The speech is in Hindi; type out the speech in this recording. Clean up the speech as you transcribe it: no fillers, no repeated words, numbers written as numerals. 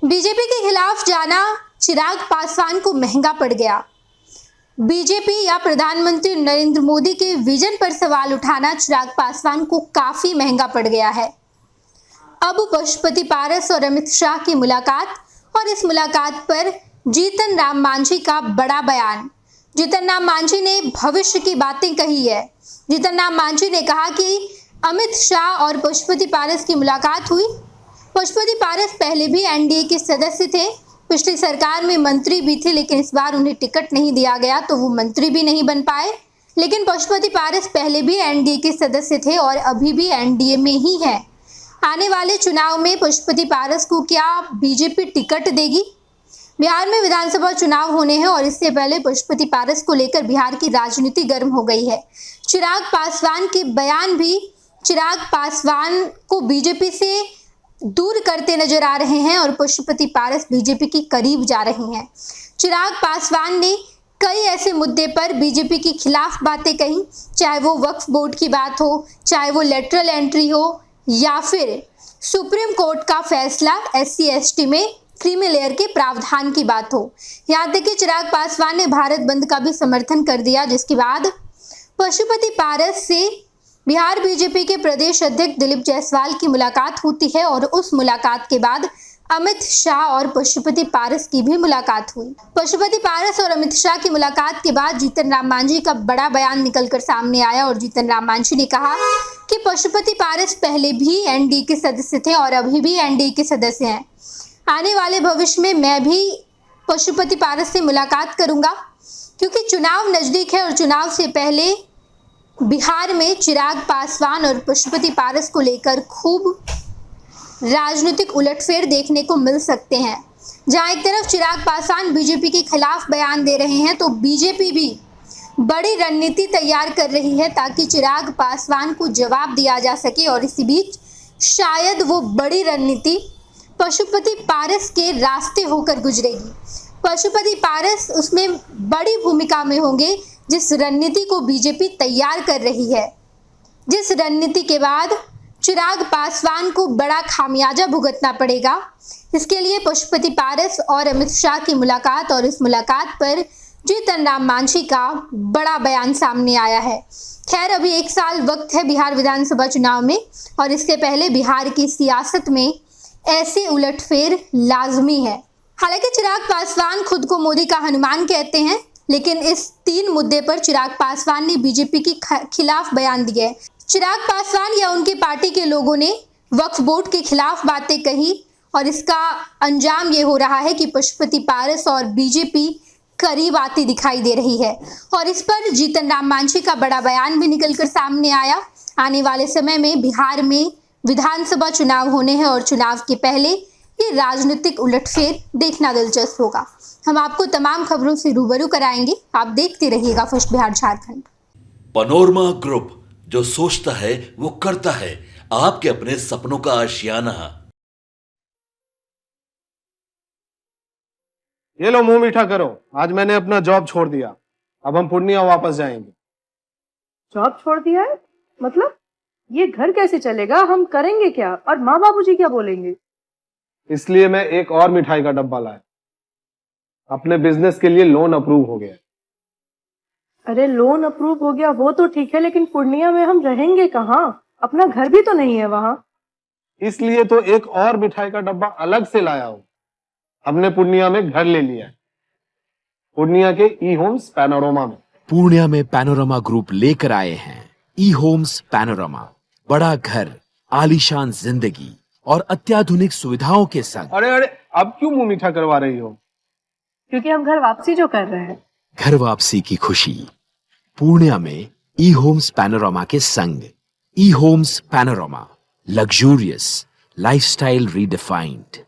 बीजेपी के खिलाफ जाना चिराग पासवान को महंगा पड़ गया। बीजेपी या प्रधानमंत्री नरेंद्र मोदी के विजन पर सवाल उठाना चिराग पासवान को काफी महंगा पड़ गया है। अब पशुपति पारस और अमित शाह की मुलाकात और इस मुलाकात पर जीतन राम मांझी का बड़ा बयान। जीतन राम मांझी ने भविष्य की बातें कही है। जीतन राम मांझी ने कहा कि अमित शाह और पशुपति पारस की मुलाकात हुई। पशुपति पारस पहले भी एनडीए के सदस्य थे, पिछली सरकार में मंत्री भी थे, लेकिन इस बार उन्हें टिकट नहीं दिया गया तो वो मंत्री भी नहीं बन पाए। लेकिन पशुपति पारस पहले भी एनडीए के सदस्य थे और अभी भी एनडीए में ही है। आने वाले चुनाव में पशुपति पारस को क्या बीजेपी टिकट देगी? बिहार में विधानसभा चुनाव होने हैं और इससे पहले पशुपति पारस को लेकर बिहार की राजनीति गर्म हो गई है। चिराग पासवान के बयान भी चिराग पासवान को बीजेपी से दूर करते नजर आ रहे हैं और पशुपति पारस बीजेपी के करीब जा रहे हैं। चिराग पासवान ने कई ऐसे मुद्दे पर बीजेपी के खिलाफ बातें कही, चाहे वो वक्फ बोर्ड की बात हो, चाहे वो लेटरल एंट्री हो या फिर सुप्रीम कोर्ट का फैसला SC/ST में क्रीमी लेयर के प्रावधान की बात हो। यहाँ तक कि चिराग पासवान ने भारत बंद का भी समर्थन कर दिया, जिसके बाद पशुपति पारस से बिहार बीजेपी के प्रदेश अध्यक्ष दिलीप जायसवाल की मुलाकात होती है और उस मुलाकात के बाद अमित शाह और पशुपति पारस की भी मुलाकात हुई। पशुपति पारस और अमित शाह की मुलाकात के बाद जीतन राम मांझी का बड़ा बयान निकलकर सामने आया और जीतन राम मांझी ने कहा कि पशुपति पारस पहले भी एनडीए के सदस्य थे और अभी भी एनडीए के सदस्य हैं। आने वाले भविष्य में मैं भी पशुपति पारस से मुलाकात करूंगा, क्योंकि चुनाव नजदीक है और चुनाव से पहले बिहार में चिराग पासवान और पशुपति पारस को लेकर खूब राजनीतिक उलटफेर देखने को मिल सकते हैं। जहां एक तरफ चिराग पासवान बीजेपी के खिलाफ बयान दे रहे हैं तो बीजेपी भी बड़ी रणनीति तैयार कर रही है ताकि चिराग पासवान को जवाब दिया जा सके और इसी बीच शायद वो बड़ी रणनीति पशुपति पारस के रास्ते होकर गुजरेगी। पशुपति पारस उसमें बड़ी भूमिका में होंगे जिस रणनीति को बीजेपी तैयार कर रही है, जिस रणनीति के बाद चिराग पासवान को बड़ा खामियाजा भुगतना पड़ेगा। इसके लिए पशुपति पारस और अमित शाह की मुलाकात और इस मुलाकात पर जीतन राम मांझी का बड़ा बयान सामने आया है। खैर, अभी 1 साल वक्त है बिहार विधानसभा चुनाव में और इससे पहले बिहार की सियासत में ऐसे उलटफेर लाजमी है। हालांकि चिराग पासवान खुद को मोदी का हनुमान कहते हैं, लेकिन इस 3 मुद्दे पर चिराग पासवान ने बीजेपी के खिलाफ बयान दिए। चिराग पासवान या उनकी पार्टी के लोगों ने वक्फ बोर्ड के खिलाफ बातें कही और इसका अंजाम ये हो रहा है कि पशुपति पारस और बीजेपी करीब आती दिखाई दे रही है और इस पर जीतन राम मांझी का बड़ा बयान भी निकलकर सामने आया। आने वाले समय में बिहार में विधानसभा चुनाव होने हैं और चुनाव के पहले ये राजनीतिक उलटफेर देखना दिलचस्प होगा। हम आपको तमाम खबरों से रूबरू कराएंगे। आप देखते रहिएगा first Bihar Jharkhand. Panorama group, जो सोचता है वो करता है। आपके अपने सपनों का आशियाना। ये लो, मुंह मीठा करो। आज मैंने अपना जॉब छोड़ दिया। अब हम पूर्णिया वापस जाएंगे। जॉब छोड़ दिया है? मतलब ये घर कैसे चलेगा? हम करेंगे क्या? और माँ बाबूजी क्या बोलेंगे? इसलिए मैं एक और मिठाई का डब्बा लाया। अपने बिजनेस के लिए लोन अप्रूव हो गया। अरे लोन अप्रूव हो गया वो तो ठीक है, लेकिन पूर्णिया में हम रहेंगे कहाँ? अपना घर भी तो नहीं है वहाँ। इसलिए तो एक और मिठाई का डब्बा अलग से लाया हूँ। हमने पूर्णिया में घर ले लिया है, पूर्णिया के ई-होम्स पैनोरमा में। पूर्णिया में पैनोरमा ग्रुप लेकर आए हैं ई-होम्स पैनोरमा। बड़ा घर, आलीशान जिंदगी और अत्याधुनिक सुविधाओं के संग। अरे अब क्यों मुंह मीठा करवा रही हो? क्योंकि हम घर वापसी जो कर रहे हैं। घर वापसी की खुशी पूर्णिया में ई-होम्स पैनोरमा के संग। ई-होम्स पैनोरमा, लग्जूरियस लाइफस्टाइल रीडिफाइंड।